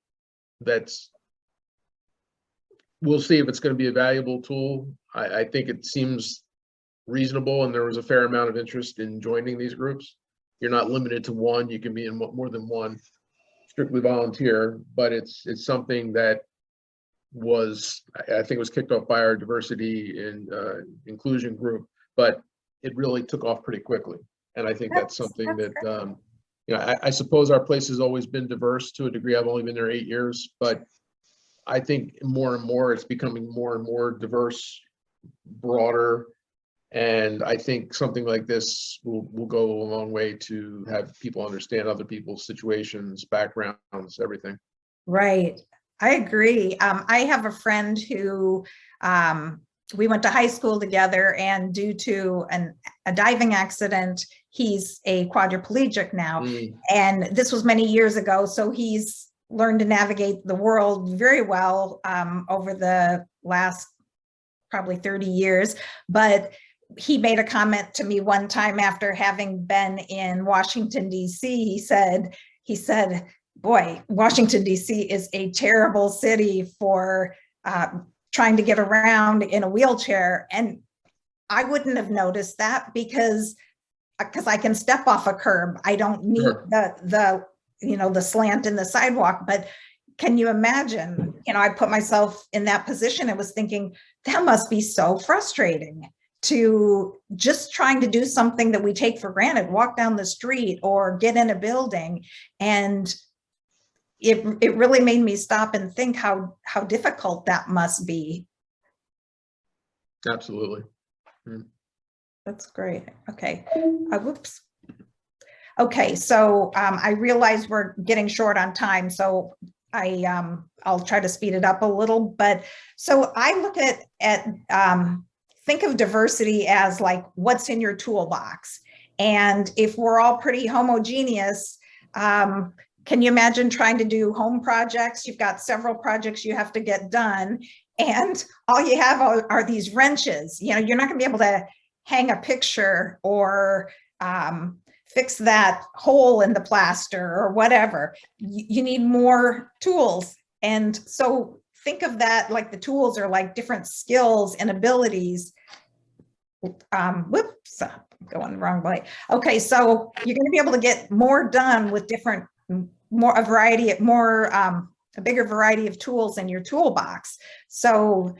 [SPEAKER 2] we'll see if it's going to be a valuable tool. I think it seems reasonable, and there was a fair amount of interest in joining these groups. You're not limited to one, you can be in more than one, strictly volunteer, but it's something that I think was kicked off by our diversity and inclusion group, but it really took off pretty quickly. And I think that's something that, I suppose our place has always been diverse to a degree. I've only been there 8 years, but I think more and more it's becoming more and more diverse, broader. And I think something like this will go a long way to have people understand other people's situations, backgrounds, everything.
[SPEAKER 1] Right. I agree. I have a friend who we went to high school together, and due to a diving accident, he's a quadriplegic now. And this was many years ago. So he's learned to navigate the world very well over the last probably 30 years. But he made a comment to me one time after having been in Washington, D.C. He said, boy, Washington, D.C. is a terrible city for trying to get around in a wheelchair. And I wouldn't have noticed that because I can step off a curb. I don't need the slant in the sidewalk. But can you imagine, I put myself in that position and was thinking, that must be so frustrating to just trying to do something that we take for granted, walk down the street or get in a building. And it really made me stop and think how difficult that must be.
[SPEAKER 2] Absolutely.
[SPEAKER 1] That's great. Okay. Whoops. Okay, so I realize we're getting short on time, so I'll try to speed it up a little. But so I look at think of diversity as like what's in your toolbox, and if we're all pretty homogeneous, can you imagine trying to do home projects? You've got several projects you have to get done, and all you have are these wrenches. You're not going to be able to hang a picture or fix that hole in the plaster or whatever. You need more tools. And so think of that like the tools are like different skills and abilities. Whoops, I'm going the wrong way. Okay, so you're going to be able to get more done with a bigger variety of tools in your toolbox. So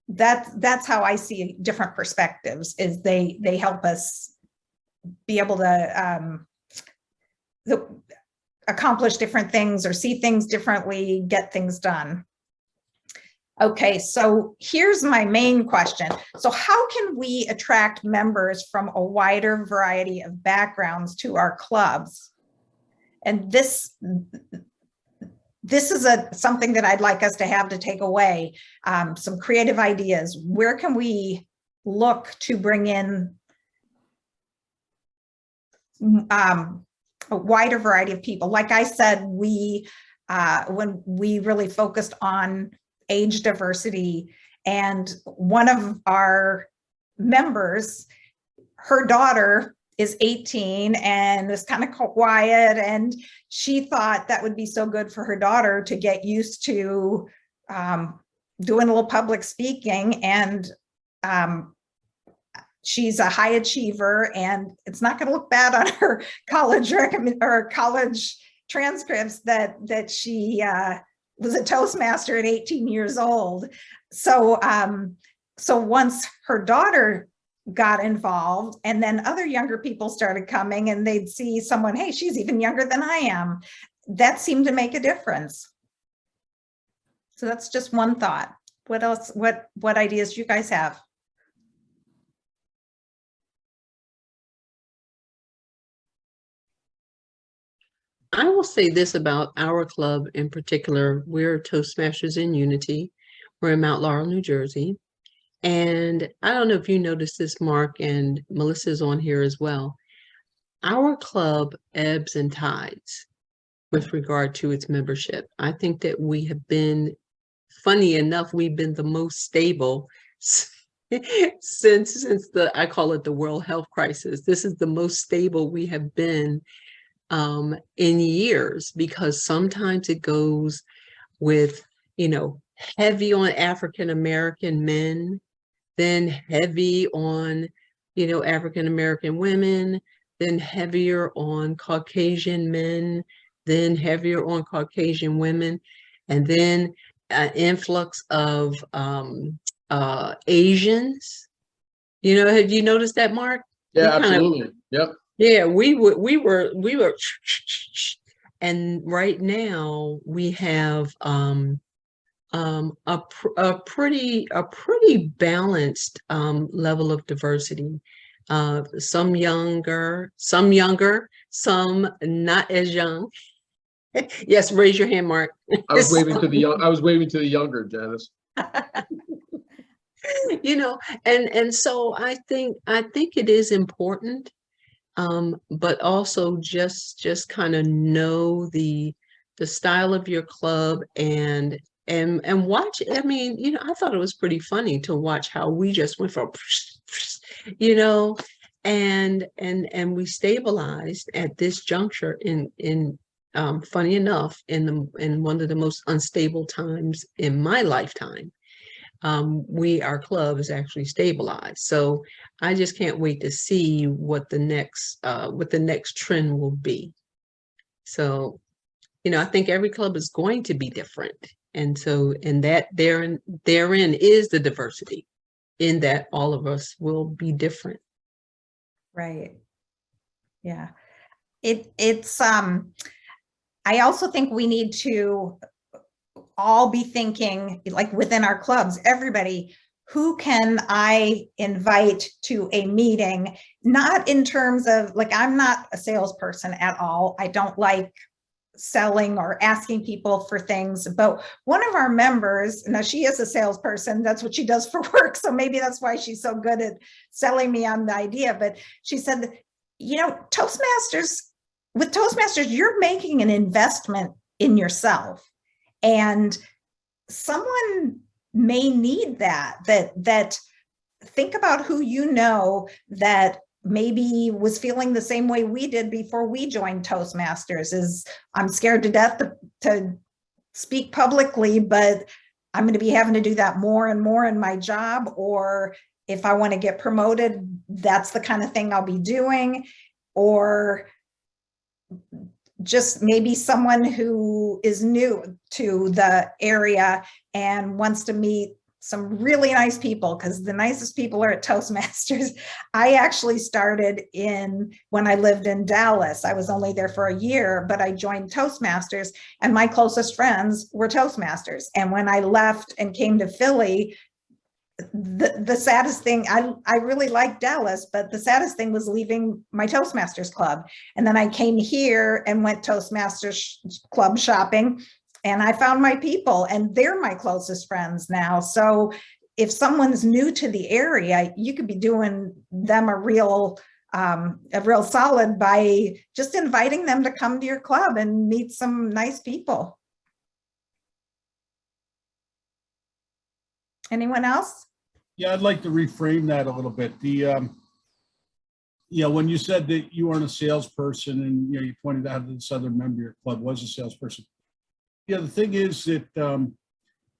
[SPEAKER 1] that's how I see different perspectives, is they help us be able to accomplish different things or see things differently, get things done. Okay, so here's my main question. So how can we attract members from a wider variety of backgrounds to our clubs? And this is something that I'd like us to have to take away, some creative ideas. Where can we look to bring in a wider variety of people? Like I said, when we really focused on age diversity, and one of our members, her daughter is 18 and is kind of quiet, and she thought that would be so good for her daughter to get used to doing a little public speaking. And she's a high achiever, and it's not going to look bad on her college college transcripts that she was a Toastmaster at 18 years old. So so once her daughter got involved, and then other younger people started coming, and they'd see someone, hey, she's even younger than I am, that seemed to make a difference. So that's just one thought. What else? What ideas do you guys have?
[SPEAKER 4] I will say this about our club in particular. We're Toastmasters in Unity. We're in Mount Laurel, New Jersey. And I don't know if you noticed this, Mark, and Melissa's on here as well. Our club ebbs and tides with regard to its membership. I think that we have been, funny enough, we've been the most stable since I call it the World Health Crisis. This is the most stable we have been in years, because sometimes it goes with, heavy on African American men, then heavy on, African American women, then heavier on Caucasian men, then heavier on Caucasian women, and then an influx of Asians. Have you noticed that, Mark?
[SPEAKER 2] Yeah, absolutely. Yep.
[SPEAKER 4] Yeah, we were, and right now we have a pretty balanced level of diversity. Some younger, some not as young. Yes, raise your hand, Mark.
[SPEAKER 2] I was waving to the younger, Janice.
[SPEAKER 4] And so I think it is important, but also just kind of know the style of your club and watch. I mean, I thought it was pretty funny to watch how we just went from, and we stabilized at this juncture in funny enough, in one of the most unstable times in my lifetime. Our club is actually stabilized. So I just can't wait to see what the next trend will be. So I think every club is going to be different. And so, and that therein is the diversity, in that all of us will be different.
[SPEAKER 1] Right. Yeah. It's I also think we need to all be thinking, like within our clubs, everybody, who can I invite to a meeting? Not in terms of, like, I'm not a salesperson at all. I don't like selling or asking people for things, but one of our members, now she is a salesperson, that's what she does for work, so maybe that's why she's so good at selling me on the idea, but she said, with Toastmasters, you're making an investment in yourself, and someone may need that think about who that maybe was feeling the same way we did before we joined Toastmasters, is I'm scared to death to speak publicly, but I'm going to be having to do that more and more in my job, or if I want to get promoted, that's the kind of thing I'll be doing, or just maybe someone who is new to the area and wants to meet some really nice people, because the nicest people are at Toastmasters. I actually started when I lived in Dallas. I was only there for a year, but I joined Toastmasters, and my closest friends were Toastmasters. And when I left and came to Philly, the saddest thing, I really liked Dallas, but the saddest thing was leaving my Toastmasters club. And then I came here and went Toastmasters club shopping, and I found my people, and they're my closest friends now. So if someone's new to the area, you could be doing them a real solid by just inviting them to come to your club and meet some nice people. Anyone else?
[SPEAKER 3] Yeah, I'd like to reframe that a little bit. When you said that you weren't a salesperson, and you pointed out that this other member of your club was a salesperson. The thing is that,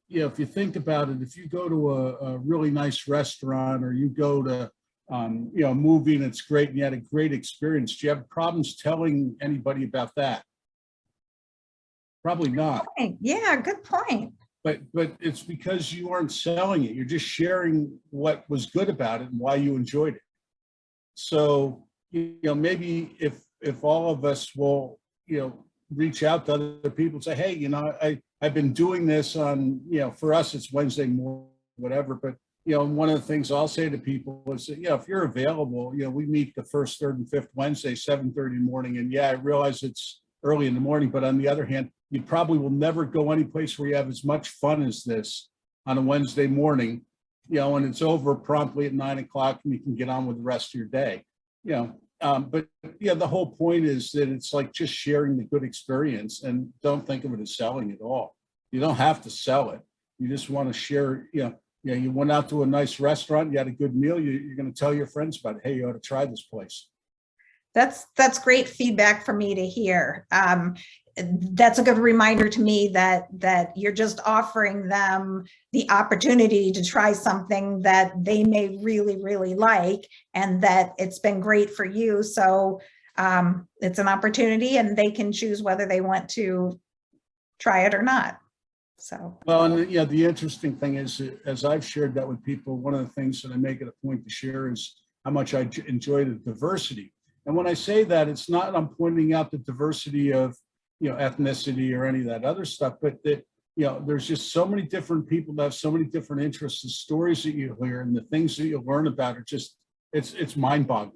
[SPEAKER 3] if you think about it, if you go to a really nice restaurant, or you go to, a movie and it's great and you had a great experience, do you have problems telling anybody about that? Probably not.
[SPEAKER 1] Yeah, good point.
[SPEAKER 3] But it's because you aren't selling it. You're just sharing what was good about it and why you enjoyed it. So, maybe if all of us will, reach out to other people and say, hey, I've been doing this on, for us, it's Wednesday morning, whatever. But, one of the things I'll say to people is that, if you're available, we meet the first, third, and fifth Wednesday, 7:30 in the morning. And I realize it's early in the morning, but on the other hand, you probably will never go any place where you have as much fun as this on a Wednesday morning, and it's over promptly at 9 o'clock, and you can get on with the rest of your day, but the whole point is that it's like just sharing the good experience, and don't think of it as selling at all. You don't have to sell it. You just want to share, you went out to a nice restaurant, you had a good meal, you're going to tell your friends about it. Hey, you ought to try this place.
[SPEAKER 1] That's great feedback for me to hear. That's a good reminder to me that you're just offering them the opportunity to try something that they may really, really like, and that it's been great for you. So it's an opportunity, and they can choose whether they want to try it or not. So,
[SPEAKER 3] well, and the interesting thing is, as I've shared that with people, one of the things that I make it a point to share is how much I enjoy the diversity. And when I say that, it's not I'm pointing out the diversity of ethnicity or any of that other stuff, but that there's just so many different people that have so many different interests. The stories that you hear and the things that you learn about are just it's mind-boggling.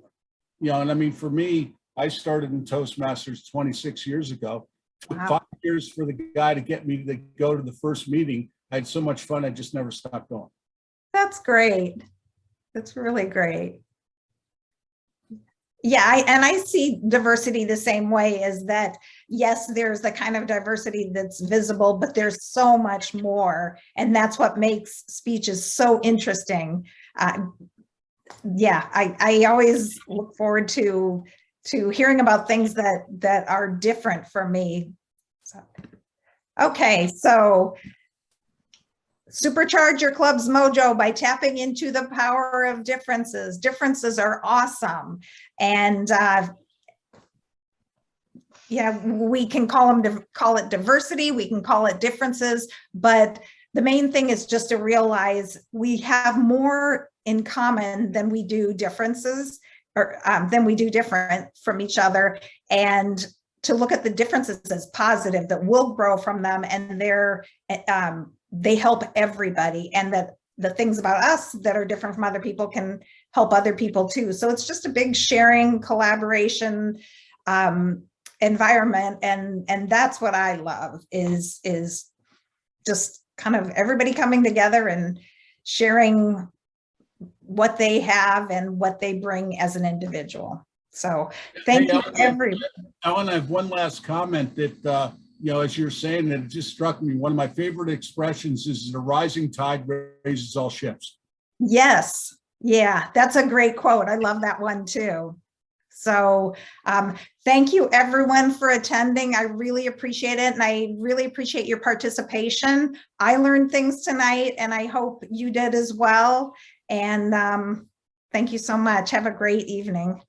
[SPEAKER 3] And I mean, for me, I started in Toastmasters 26 years ago. It took 5 years for the guy to get me to go to the first meeting. I had so much fun, I just never stopped going.
[SPEAKER 1] That's great. That's really great. Yeah, I see diversity the same way, as that, yes, there's the kind of diversity that's visible, but there's so much more. And that's what makes speeches so interesting. I always look forward to hearing about things that are different for me. So, okay, so supercharge your club's mojo by tapping into the power of differences. Differences are awesome. And yeah, we can call it diversity, we can call it differences, but the main thing is just to realize we have more in common than we do differences, or than we do different from each other, and to look at the differences as positive, that we'll grow from them, and they help everybody, and that the things about us that are different from other people can help other people too. So it's just a big sharing, collaboration environment, and that's what I love, is just kind of everybody coming together and sharing what they have and what they bring as an individual. So thank
[SPEAKER 3] Hey,
[SPEAKER 1] you, everybody.
[SPEAKER 3] I want to have one last comment that, as you're saying, that it just struck me. One of my favorite expressions is, "The rising tide raises all ships."
[SPEAKER 1] Yes, yeah, that's a great quote. I love that one too. So thank you everyone for attending. I really appreciate it, and I really appreciate your participation. I learned things tonight, and I hope you did as well. And thank you so much. Have a great evening.